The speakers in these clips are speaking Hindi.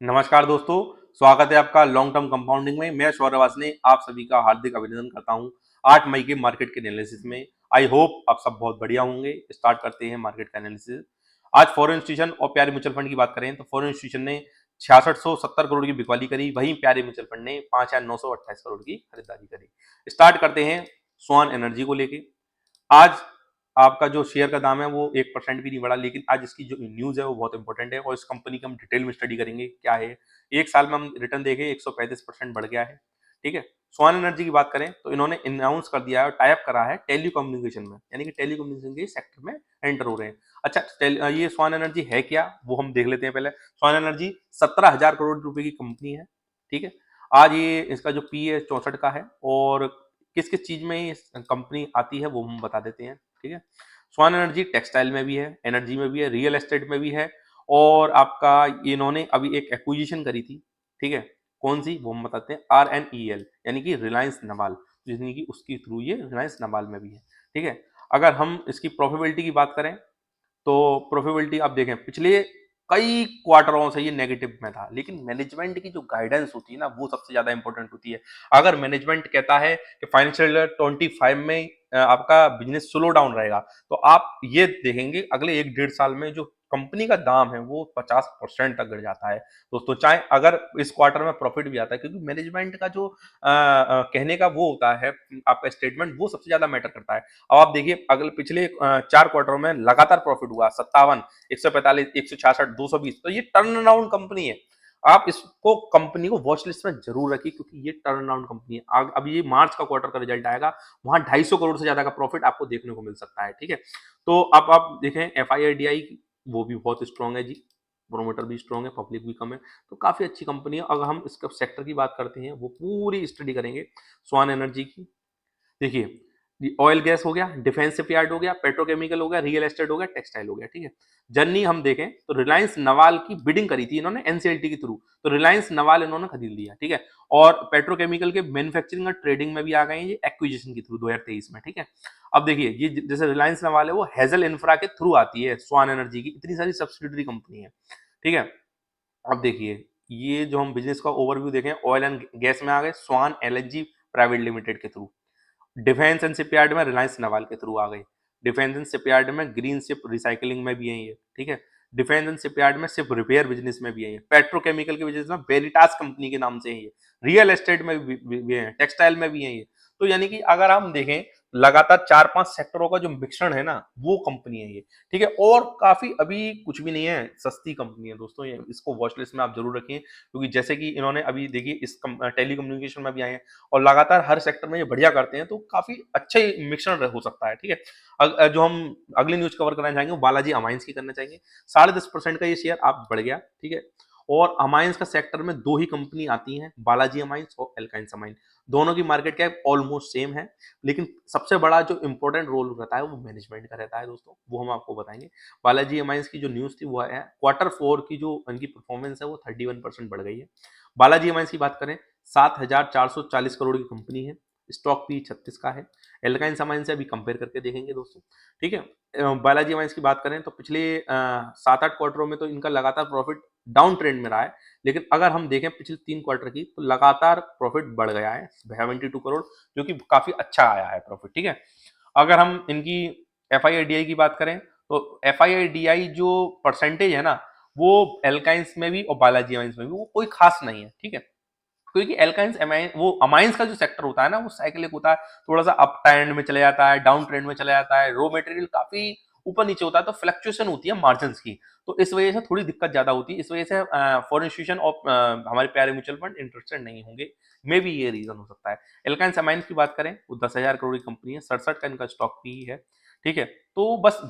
नमस्कार दोस्तों, स्वागत है आपका लॉन्ग टर्म कंपाउंडिंग में। मैं सौरभ ने आप सभी का हार्दिक अभिनंदन करता हूं 8 मई के मार्केट के एनालिसिस में। आई होप आप सब बहुत बढ़िया होंगे। स्टार्ट करते हैं मार्केट का एनालिसिस। आज फॉरेन इंस्टीट्यूशन और प्यारे म्यूचुअल फंड की बात करें तो फॉरेन इंस्टीट्यूशन ने 6670 करोड़ की बिकवाली करी, वहीं प्यारे म्यूचुअल फंड ने 5928 करोड़ की खरीदारी करी। स्टार्ट करते हैं स्वान एनर्जी को लेके। आज आपका जो शेयर का दाम है वो 1% भी नहीं बढ़ा, लेकिन आज इसकी जो न्यूज है वो बहुत इंपॉर्टेंट है और इस कंपनी की हम डिटेल में स्टडी करेंगे क्या है। एक साल में हम रिटर्न देखें 135% बढ़ गया है। ठीक है। स्वान एनर्जी की बात करें तो इन्होंने अनाउंस कर दिया है और टाइप करा है टेलीकम्युनिकेशन में, यानी कि टेलीकम्युनिकेशन के सेक्टर में एंटर हो रहे हैं। अच्छा, ये स्वान एनर्जी है क्या वो हम देख लेते हैं। पहले स्वान एनर्जी 17,000 करोड़ रुपए की कंपनी है। ठीक है। आज ये इसका जो पी है 64 का है और किस किस चीज में कंपनी आती है वो हम बता देते हैं। ठीक है। स्वान एनर्जी टेक्सटाइल में भी है, एनर्जी में भी है, रियल एस्टेट में भी है और आपका इन्होंने अभी एक एक्विजिशन करी थी। ठीक है। कौन सी वो हम बताते हैं, RNEL यानी कि रिलायंस नवाल, जिसने की उसकी थ्रू ये रिलायंस नवाल में भी है। ठीक है। अगर हम इसकी प्रॉफिटेबिलिटी की बात करें तो प्रॉफिटेबिलिटी आप देखें पिछले कई क्वार्टरों से ये नेगेटिव में था, लेकिन मैनेजमेंट की जो गाइडेंस होती है ना वो सबसे ज्यादा इंपॉर्टेंट होती है। अगर मैनेजमेंट कहता है कि फाइनेंशियल ईयर 25 में आपका बिजनेस स्लो डाउन रहेगा, तो आप ये देखेंगे अगले 1 डेढ़ साल में जो कंपनी का दाम है वो 50% तक गिर जाता है दोस्तों। चाहे अगर इस क्वार्टर में प्रॉफिट भी आता है, क्योंकि मैनेजमेंट का जो कहने का वो होता है, आपका स्टेटमेंट वो सबसे ज्यादा मैटर करता है। अब आप देखिए अगले पिछले 4 क्वार्टरों में लगातार प्रॉफिट हुआ, 57, 145, 166, 220। तो ये टर्न अराउंड कंपनी है। आप इसको कंपनी को वॉच लिस्ट में जरूर रखिए, क्योंकि ये टर्न अराउंड कंपनी है। अब ये मार्च का क्वार्टर का रिजल्ट आएगा, वहां 250 करोड़ से ज्यादा का प्रॉफिट आपको देखने को मिल सकता है। ठीक है। तो अब आप देखें FIIDI, वो भी बहुत स्ट्रॉन्ग है जी। प्रोमोटर भी स्ट्रॉन्ग है, पब्लिक भी कम है, तो काफी अच्छी कंपनी है। अगर हम इसका सेक्टर की बात करते हैं वो पूरी स्टडी करेंगे स्वान एनर्जी की। देखिए, ऑयल गैस हो गया, डिफेंस शिपयार्ड हो गया, पेट्रोकेमिकल हो गया, रियल एस्टेट हो गया, टेक्सटाइल हो गया। ठीक है। जर्नी हम देखें तो रिलायंस नवाल की बिडिंग करी थी इन्होंने NCLT के थ्रू, तो रिलायंस नवाल इन्होंने खरीद लिया। ठीक है। और पेट्रोकेमिकल के मैन्युफैक्चरिंग और ट्रेडिंग में भी आ गए हैं ये एक्विजिशन के थ्रू 2023 में। ठीक है। अब देखिए ये जैसे रिलायंस नवाल है वो हेजल इंफ्रा के थ्रू आती है स्वान एनर्जी की, इतनी सारी सब्सिडरी कंपनी है। ठीक है। अब देखिए ये जो हम बिजनेस का ओवरव्यू देखें, ऑयल एंड गैस में आ गए स्वान LNG प्राइवेट लिमिटेड के थ्रू। डिफेंस एंड शिपयार्ड में रिलायंस नवाल के थ्रू आ गई। डिफेंस एंड शिपयार्ड में ग्रीन शिप रिसाइकलिंग में भी है ये। ठीक है। डिफेंस एंड शिपयार्ड में शिप रिपेयर बिजनेस में भी है ये। पेट्रोकेमिकल के बिजनेस में वेरिटास कंपनी के नाम से है ये। रियल एस्टेट में भी है, टेक्सटाइल में भी है ये। तो यानी कि अगर हम देखें लगातार 4-5 सेक्टरों का जो मिश्रण है ना वो कंपनी है ये। ठीक है। और काफी अभी कुछ भी नहीं है, सस्ती कंपनी है दोस्तों ये। इसको वॉच लिस्ट में आप जरूर रखिए, क्योंकि जैसे कि इन्होंने अभी देखिए इस टेलीकम्युनिकेशन में भी आए हैं और लगातार हर सेक्टर में ये बढ़िया करते हैं, तो काफी अच्छे मिश्रण हो सकता है। ठीक है। जो हम अगली न्यूज कवर करना चाहेंगे वो बालाजी अमाइंस की करना चाहेंगे। 10.5% का ये शेयर आप बढ़ गया। ठीक है। और अमाइंस का सेक्टर में दो ही कंपनी आती हैं, बालाजी अमाइंस और एल्काइंस अमाइन। दोनों की मार्केट कैप ऑलमोस्ट सेम है, लेकिन सबसे बड़ा जो इंपॉर्टेंट रोल रहता है वो मैनेजमेंट का रहता है दोस्तों, वो हम आपको बताएंगे। बालाजी अमाइंस की जो न्यूज थी वो है Q4 की जो इनकी परफॉर्मेंस है वो 31% बढ़ गई है। बालाजी अमाइंस की बात करें 7,440 करोड़ की कंपनी है, स्टॉक भी 36 का है। एल्काइन समाइन से अभी कंपेयर करके देखेंगे दोस्तों। ठीक है। बालाजी अमाइंस की बात करें तो पिछले 7-8 क्वार्टरों में तो इनका लगातार प्रॉफिट डाउन ट्रेंड में रहा है, लेकिन अगर हम देखें पिछले 3 क्वार्टर की तो लगातार प्रॉफिट बढ़ गया है 72 करोड़, जो कि काफी अच्छा आया है प्रॉफिट। ठीक है। अगर हम इनकी FIIDI की बात करें तो FIIDI जो परसेंटेज है ना वो एल्काइंस में भी और बालाजी अमाइंस में भी वो कोई खास नहीं है। ठीक है। क्योंकि एल्काइंस अमाइन वो अमाइंस का जो सेक्टर होता है ना वो साइक्लिक होता है, थोड़ा सा अप ट्रेंड में चले जाता है, डाउन ट्रेंड में चला जाता है, रॉ मटेरियल काफी ऊपर नीचे होता है, तो फ्लक्चुएशन होती है मार्जिन की। तो इस वजह से थोड़ी दिक्कत ज्यादा होती है, इस वजह से फॉरेन इंस्टीट्यूशन और हमारे प्यारे म्यूचुअल फंड इंटरेस्टेड नहीं होंगे। मे भी ये रीजन हो सकता है। एल्काइंस अमाइंस की बात करें वो 10,000 करोड़ की कंपनी है, 67 का इनका स्टॉक भी है। ठीक है। तो बस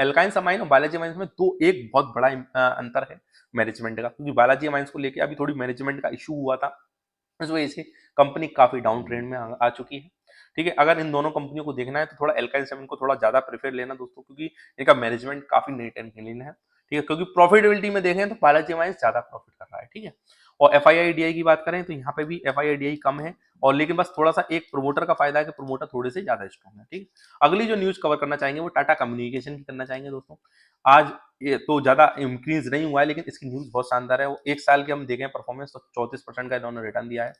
एल्काइंस अमाइन और बालाजी अमाइंस में दो एक बहुत बड़ा अंतर है मैनेजमेंट का, क्योंकि बालाजी अमाइंस को लेकर अभी थोड़ी मैनेजमेंट का इशू हुआ था, इस वजह से कंपनी काफी डाउन ट्रेंड में आ चुकी है। ठीक है। अगर इन दोनों कंपनियों को देखना है तो थोड़ा एल्काइल सेवन को थोड़ा ज्यादा प्रेफर लेना दोस्तों, क्योंकि इनका मैनेजमेंट काफी नीट एंड क्लीन है। ठीक है। क्योंकि प्रॉफिटेबिलिटी में देखें तो बालाजी अमाइंस ज्यादा प्रॉफिट कर रहा है। ठीक है। और FIIDI की बात करें तो यहाँ पे भी FIIDI कम है, और लेकिन बस थोड़ा सा एक प्रोमोटर का फायदा है कि प्रोमोटर थोड़े से ज्यादा स्ट्रॉन्ग है। ठीक है। अगली जो न्यूज कवर करना चाहेंगे वो टाटा कम्युनिकेशन की करना चाहेंगे दोस्तों। आज ये तो ज्यादा इंक्रीज नहीं हुआ है, लेकिन इसकी न्यूज बहुत शानदार है। वो एक साल के हम देखें परफॉर्मेंस तो 34% का इन्होंने रिटर्न दिया है।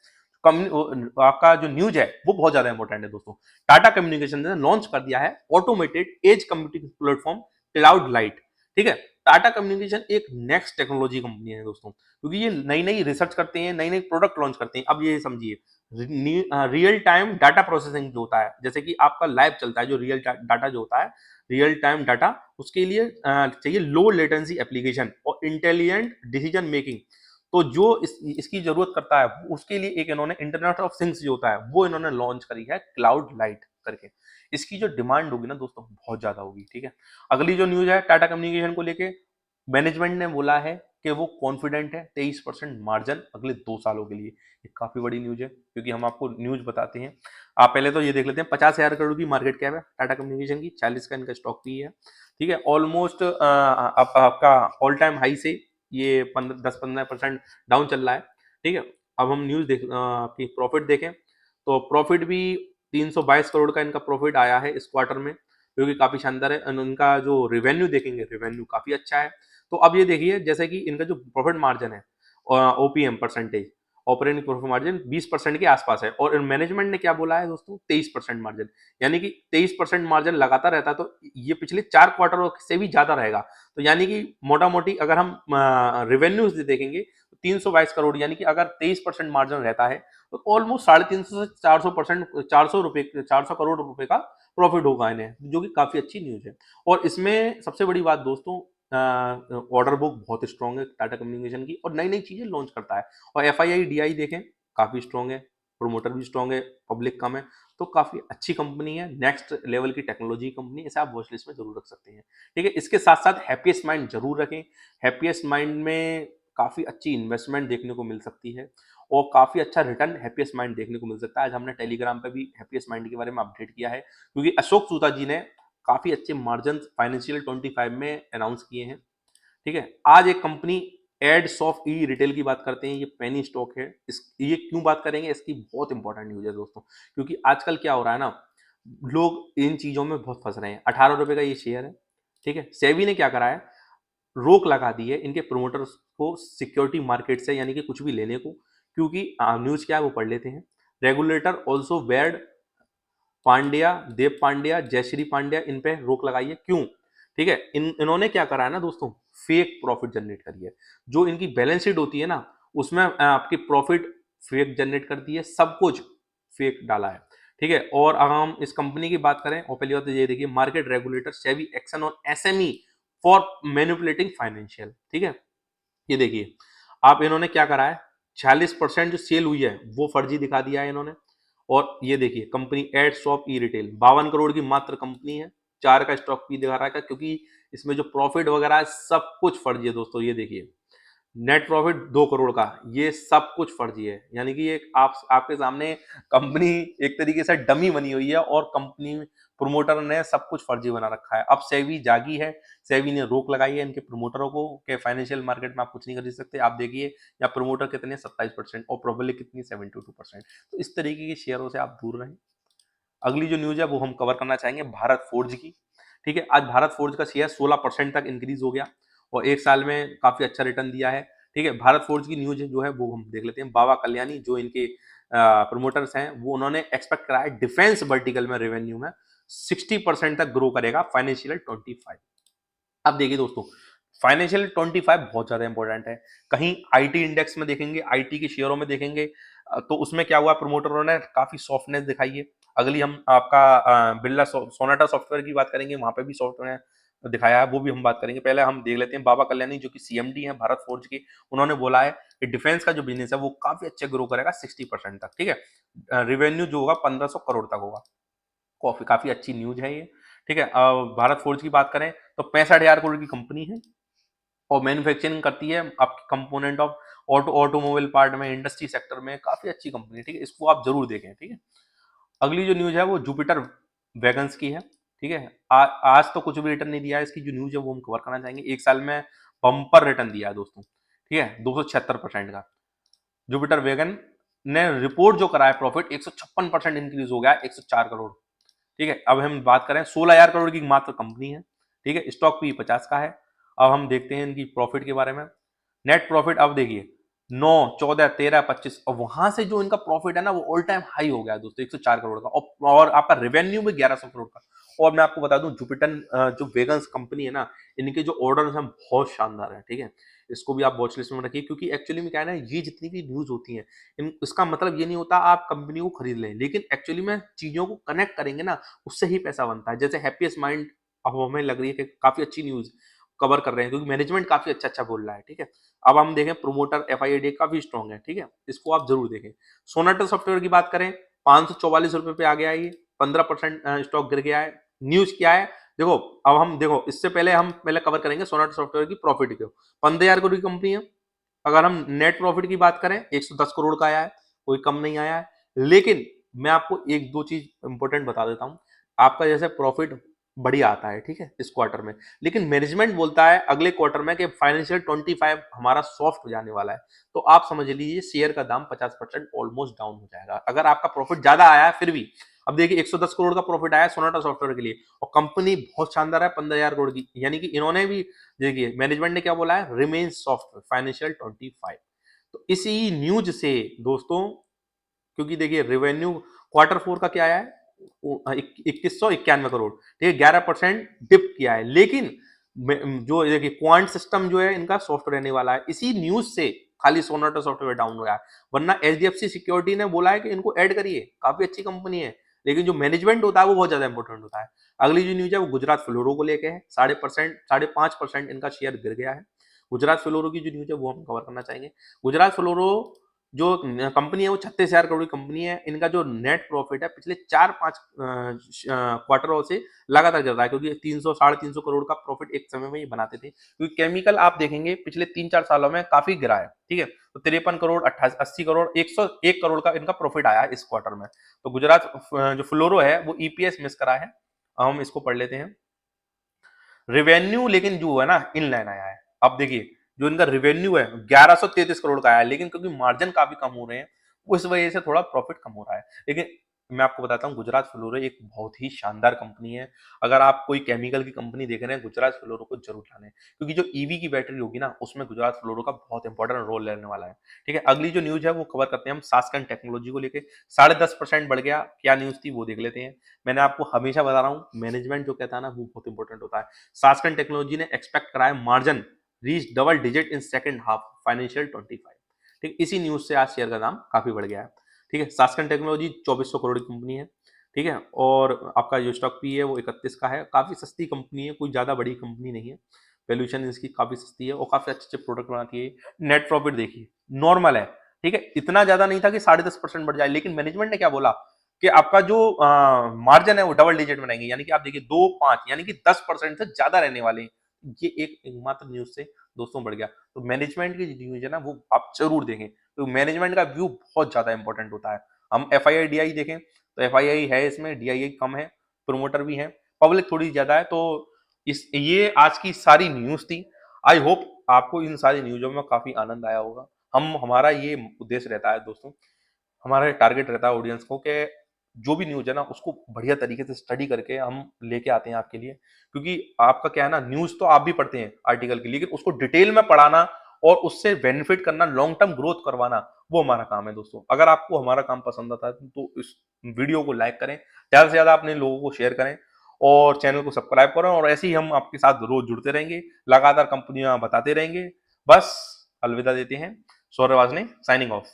आपका जो न्यूज है वो बहुत ज्यादा इंपॉर्टेंट है दोस्तों। टाटा कम्युनिकेशन ने लॉन्च कर दिया है automated edge computing platform cloud light. ठीक है, टाटा कम्युनिकेशन एक नेक्स्ट टेक्नोलॉजी कंपनी है दोस्तों, क्योंकि ये नई नई रिसर्च करते हैं, नई नई प्रोडक्ट लॉन्च करते हैं। अब ये समझिए, रियल टाइम डाटा प्रोसेसिंग जो होता है, जैसे कि आपका लाइव चलता है जो रियल डाटा जो होता है, रियल टाइम डाटा, उसके लिए चाहिए लो लेटेंसी एप्लीकेशन और इंटेलिजेंट डिसीजन मेकिंग। तो जो इसकी जरूरत करता है उसके लिए एक इन्होंने इंटरनेट ऑफ थिंग्स जो होता है वो इन्होंने लॉन्च करी है क्लाउड लाइट करके। इसकी जो डिमांड होगी ना दोस्तों बहुत ज्यादा होगी। ठीक है, अगली जो न्यूज है टाटा कम्युनिकेशन को लेके, मैनेजमेंट ने बोला है कि वो कॉन्फिडेंट है 23% मार्जिन अगले 2 सालों के लिए। ये काफी बड़ी न्यूज है, क्योंकि हम आपको न्यूज बताते हैं। आप पहले तो ये देख लेते हैं, 50,000 करोड़ की मार्केट कैप है टाटा कम्युनिकेशन की, 40 का इनका स्टॉक भी है। ठीक है, ऑलमोस्ट आपका ऑल टाइम हाई से ये 10-15% डाउन चल रहा है। ठीक है, अब हम न्यूज आपकी प्रॉफिट देखें तो प्रॉफिट भी 322 करोड़ का इनका प्रॉफिट आया है इस क्वार्टर में, जो कि काफी शानदार है। इनका जो रेवेन्यू देखेंगे, रेवेन्यू काफी अच्छा है। तो अब ये देखिए, जैसे कि इनका जो प्रॉफिट मार्जिन है, OPM percentage, operating profit margin 20% के आसपास है। और मैनेजमेंट ने क्या बोला है दोस्तों, 23% मार्जिन, यानी कि 23% मार्जिन लगातार रहता तो ये पिछले 4 क्वार्टर से भी ज्यादा रहेगा। तो यानी कि मोटा मोटी अगर हम रेवेन्यूज देखेंगे तो 322 करोड़, यानी कि अगर 23% मार्जिन रहता है तो ऑलमोस्ट 350 से 400%, 400 करोड़ रुपए का प्रॉफिट होगा इन्हें, जो कि काफी अच्छी न्यूज है। और इसमें सबसे बड़ी बात दोस्तों, ऑर्डर बुक बहुत स्ट्रॉन्ग है टाटा कम्युनिकेशन की, और नई नई चीजें लॉन्च करता है। और एफआईआई डीआई देखें काफी स्ट्रॉन्ग है, प्रोमोटर भी स्ट्रॉन्ग है, पब्लिक कम है। तो काफी अच्छी कंपनी है, नेक्स्ट लेवल की टेक्नोलॉजी कंपनी, इसे आप वॉच लिस्ट में जरूर रख सकते हैं। ठीक है, इसके साथ साथ हैप्पीएस्ट माइंड जरूर रखें। हैप्पीएस्ट माइंड में काफी अच्छी इन्वेस्टमेंट देखने को मिल सकती है और काफी अच्छा रिटर्न हैप्पीएस्ट माइंड देखने को मिल सकता है। आज हमने टेलीग्राम पे भी हैप्पीएस्ट माइंड के बारे में अपडेट किया है, क्योंकि अशोक सूता जी ने काफी अच्छे मार्जिन फाइनेंशियल 25 में अनाउंस किए हैं। ठीक है, आज एक company ads of e retail की बात करते हैं, ये पेनी स्टॉक है। ये क्यों बात करेंगे, इसकी बहुत इंपॉर्टेंट न्यूज है दोस्तों, क्योंकि आजकल क्या हो रहा है ना, लोग इन चीजों में बहुत फंस रहे हैं। 18 रुपए का ये शेयर है। ठीक है, सेबी ने क्या करा है, रोक लगा दी है इनके प्रोमोटर्स को सिक्योरिटी मार्केट से, यानी कि कुछ भी लेने को। क्योंकि न्यूज क्या है वो पढ़ लेते हैं। रेगुलेटर ऑल्सो वेड पांड्या, देव पांड्या, जयश्री पांड्या, इन पे रोक लगाई है। क्यों? ठीक है, इन्होंने क्या करा है ना दोस्तों, फेक प्रॉफिट जनरेट करी है। जो इनकी बैलेंस शीट होती है ना, उसमें आपकी प्रॉफिट फेक जनरेट करती है, सब कुछ फेक डाला है। ठीक है, और अगर हम इस कंपनी की बात करें, और पहली बात तो ये देखिए, market regulator SEBI action on SME for manipulating financial. ठीक है, ये देखिए, आप इन्होंने क्या करा है, 46% जो सेल हुई है वो फर्जी दिखा दिया है इन्होंने। और ये देखिए, कंपनी एड शॉप ई रिटेल 52 करोड़ की मात्र कंपनी है, 4 का स्टॉक भी दिखा रहा है, क्योंकि इसमें जो प्रॉफिट वगैरह है सब कुछ फर्जी है दोस्तों। ये देखिए, नेट प्रॉफिट 2 करोड़ का, ये सब कुछ फर्जी है। यानी कि ये आपके सामने कंपनी एक तरीके से डमी बनी हुई है, और कंपनी प्रोमोटर ने सब कुछ फर्जी बना रखा है। अब सेबी जागी है, सेबी ने रोक लगाई है इनके प्रोमोटरों को कि फाइनेंशियल मार्केट में आप कुछ नहीं खरीद सकते। आप देखिए, या प्रोमोटर कितने, 27% और प्रोबेबिलिटी कितनी, 72%। तो इस तरीके के शेयरों से आप दूर रहें। अगली जो न्यूज है वो हम कवर करना चाहेंगे भारत फोर्ज की। ठीक है, आज भारत फोर्ज का शेयर 16% तक इंक्रीज हो गया और एक साल में काफी अच्छा रिटर्न दिया है। ठीक है, भारत फोर्ज की न्यूज जो है वो हम देख लेते हैं। बाबा कल्याणी जो इनके प्रमोटर्स हैं, वो उन्होंने एक्सपेक्ट करा है डिफेंस वर्टिकल में रेवेन्यू में 60% तक ग्रो करेगा फाइनेंशियल 25। अब देखिए दोस्तों, फाइनेंशियल 25 बहुत ज्यादा इंपॉर्टेंट है। कहीं आईटी इंडेक्स में देखेंगे, आईटी के शेयरों में देखेंगे, तो उसमें क्या हुआ, प्रमोटरों ने काफी सॉफ्टनेस दिखाई है। अगली हम आपका बिरला सोनाटा सॉफ्टवेयर की बात करेंगे, वहां पे भी सॉफ्टवेयर दिखाया है, वो भी हम बात करेंगे। पहले हम देख लेते हैं बाबा कल्याणी जो कि सीएमडी है भारत फोर्ज के। उन्होंने बोला है कि डिफेंस का जो बिजनेस है वो काफी अच्छे ग्रो करेगा 60% तक। ठीक है, रेवेन्यू जो होगा 1500 करोड़ तक होगा। काफी काफी अच्छी न्यूज है ये। ठीक है, भारत फोर्ज की बात करें तो 65,000 करोड़ की कंपनी है और मैन्युफैक्चरिंग करती है आपकी कंपोनेंट ऑफ ऑटोमोबाइल पार्ट में, इंडस्ट्री सेक्टर में, काफी अच्छी कंपनी है। ठीक है, इसको आप जरूर देखें। ठीक है, अगली जो न्यूज है वो जुपिटर वैगन्स की है। ठीक है, आज तो कुछ भी रिटर्न नहीं दिया है, इसकी जो न्यूज है वो हम कवर करना चाहेंगे। एक साल में बम्पर रिटर्न दिया है दोस्तों। ठीक है, 276% का। जुपिटर वैगन ने रिपोर्ट जो करा है प्रॉफिट 156% इंक्रीज हो गया, 104 करोड़। ठीक है, अब हम बात करें, 16,000 करोड़ की मात्र कंपनी है। ठीक है, स्टॉक भी 50 का है। अब हम देखते हैं इनकी प्रॉफिट के बारे में। नेट प्रॉफिट अब देखिए 9, 14, 13, 25 और वहां से जो इनका प्रॉफिट है ना वो ऑल टाइम हाई हो गया दोस्तों 104 करोड़ का, और आपका रेवेन्यू भी 1100 करोड़ का। और मैं आपको बता दूं जुपिटर जो वेगन्स कंपनी है ना, इनके जो ऑर्डर हैं बहुत शानदार है, ठीक है। इसको भी आप वॉच लिस्ट में रखिए, क्योंकि एक्चुअली में क्या है ना, ये जितनी भी न्यूज होती है इसका मतलब ये नहीं होता आप कंपनी को खरीद लें, लेकिन एक्चुअली में चीजों को कनेक्ट करेंगे ना, उससे ही पैसा बनता है। जैसे हैप्पीएस्ट माइंड अब हमें लग रही है कि काफी अच्छी न्यूज कवर कर रहे हैं, क्योंकि मैनेजमेंट काफी अच्छा अच्छा बोल रहा है, ठीक है। अब हम देखें प्रोमोटर एफआईआईडी काफी स्ट्रॉन्ग है, ठीक है, इसको आप जरूर देखें। सोनाटा सॉफ्टवेयर की बात करें, 544 रुपए पे आ गया है ये, 15% स्टॉक गिर गया है। न्यूज क्या है देखो, अब हम देखो इससे पहले हम पहले कवर करेंगे सोनाटा सॉफ्टवेयर की प्रॉफिट को। 15,000 करोड़ की कंपनी है। अगर हम नेट प्रॉफिट की बात करें 110 करोड़ का आया है, कोई कम नहीं आया है। लेकिन मैं आपको एक दो चीज इंपॉर्टेंट बता देता हूं। आपका जैसे प्रॉफिट बढ़िया आता है, ठीक है, इस क्वार्टर में, लेकिन मैनेजमेंट बोलता है अगले क्वार्टर में कि फाइनेंशियल 25 हमारा सॉफ्ट हो जाने वाला है। तो आप समझ लीजिए शेयर का दाम 50% ऑलमोस्ट डाउन हो जाएगा, अगर आपका प्रॉफिट ज्यादा आया है फिर भी। अब देखिए 110 करोड़ का प्रॉफिट आया सोनाटा सॉफ्टवेयर के लिए, और कंपनी बहुत शानदार है 15,000 करोड़ की, यानी कि इन्होंने भी देखिए मैनेजमेंट ने क्या बोला है, रिमेन सॉफ्ट फाइनेंशियल 25। तो इसी न्यूज से दोस्तों, क्योंकि देखिए रेवेन्यू क्वार्टर फोर का क्या आया है 2191 करोड़, ठीक है, 11% डिप किया है। लेकिन जो देखिए क्वांट सिस्टम जो है इनका सॉफ्ट रहने वाला है, इसी न्यूज से खाली सोनाटा सॉफ्टवेयर डाउन हो गया है। वरना एचडीएफसी सिक्योरिटी ने बोला है कि इनको ऐड करिए, काफी अच्छी कंपनी है। लेकिन जो मैनेजमेंट होता है वो बहुत ज्यादा इंपॉर्टेंट होता है। अगली जो न्यूज है वो गुजरात फ्लोरो को लेके है, 5.5% इनका शेयर गिर गया है। गुजरात फ्लोरो की जो न्यूज है वो हम कवर करना चाहेंगे। गुजरात फ्लोरो जो कंपनी है वो 36,000 करोड़ की कंपनी है। इनका जो नेट प्रॉफिट है पिछले 4-5 क्वार्टरों से लगातार गिर रहा है, क्योंकि 300 350 करोड़ का प्रॉफिट एक समय में ये बनाते थे, क्योंकि केमिकल आप देखेंगे पिछले 3-4 सालों में काफी गिरा है, ठीक है। तो 53 करोड़ 80 करोड़ 101 करोड़ का इनका प्रॉफिट आया है इस क्वार्टर में। तो गुजरात जो फ्लोरो है वो ईपीएस मिस करा है। हम इसको पढ़ लेते हैं। रेवेन्यू लेकिन जो है ना इनलाइन आया है। अब देखिए जो इनका रेवेन्यू है 1133 करोड़ का आया है, लेकिन क्योंकि मार्जिन काफी कम हो रहे हैं उस वजह से थोड़ा प्रॉफिट कम हो रहा है। लेकिन मैं आपको बताता हूँ गुजरात फ्लोरो एक बहुत ही शानदार कंपनी है। अगर आप कोई केमिकल की कंपनी देख रहे हैं गुजरात फ्लोरो को जरूर लाने, क्योंकि जो ईवी की बैटरी होगी ना उसमें गुजरात फ्लोरो का बहुत इंपॉर्टेंट रोल रहने वाला है, ठीक है। अगली जो न्यूज है वो कवर करते हैं हम सास्कन टेक्नोलॉजी को लेकर। 10.5% बढ़ गया, क्या न्यूज थी वो देख लेते हैं। मैंने आपको हमेशा बता रहा हूँ मैनेजमेंट जो कहता है ना वो बहुत इंपॉर्टेंट होता है। सास्कन टेक्नोलॉजी ने एक्सपेक्ट कराया margin reach double digit in second half financial 25, ठीक। इसी न्यूज से आज शेयर का दाम काफी बढ़ गया है, ठीक है। सास्कन टेक्नोलॉजी 2400 करोड़ की कंपनी है, ठीक है, और आपका जो स्टॉक पी है वो 31 का है। काफी सस्ती कंपनी है, कोई ज्यादा बड़ी कंपनी नहीं है। वैल्यूएशन इसकी काफी सस्ती है और काफी अच्छे अच्छे प्रोडक्ट बनाती है। नेट प्रॉफिट देखिए नॉर्मल है, ठीक है, इतना ज्यादा नहीं था कि 10.5% बढ़ जाए, लेकिन मैनेजमेंट ने क्या बोला कि आपका जो मार्जिन है वो डबल डिजिट में रहेंगे, यानी कि आप देखिए 2-5 यानी कि 10% से ज्यादा रहने वाले हैं। ये एक एकमात्र न्यूज से दोस्तों बढ़ गया। तो मैनेजमेंट की न्यूज है ना वो आप जरूर देखें, तो मैनेजमेंट का व्यू बहुत ज्यादा इंपॉर्टेंट होता है। हम एफआईआई डीआई देखें तो एफआईआई है इसमें, डीआईआई कम है, प्रोमोटर भी है, पब्लिक थोड़ी ज्यादा है। तो इस ये आज की सारी न्यूज थी। आई होप आपको इन सारी न्यूजों में काफी आनंद आया होगा। हम हमारा ये उद्देश्य रहता है दोस्तों, हमारा टारगेट रहता है ऑडियंस को कि जो भी न्यूज है ना उसको बढ़िया तरीके से स्टडी करके हम लेके आते हैं आपके लिए। क्योंकि आपका क्या है ना, न्यूज तो आप भी पढ़ते हैं आर्टिकल की, लेकिन उसको डिटेल में पढ़ाना और उससे बेनिफिट करना, लॉन्ग टर्म ग्रोथ करवाना, वो हमारा काम है दोस्तों। अगर आपको हमारा काम पसंद आता है तो इस वीडियो को लाइक करें, ज्यादा से ज्यादा अपने लोगों को शेयर करें और चैनल को सब्सक्राइब करें, और ऐसे ही हम आपके साथ रोज जुड़ते रहेंगे, लगातार कंपनियां बताते रहेंगे। बस अलविदा देते हैं। Saurabh Vajne signing of.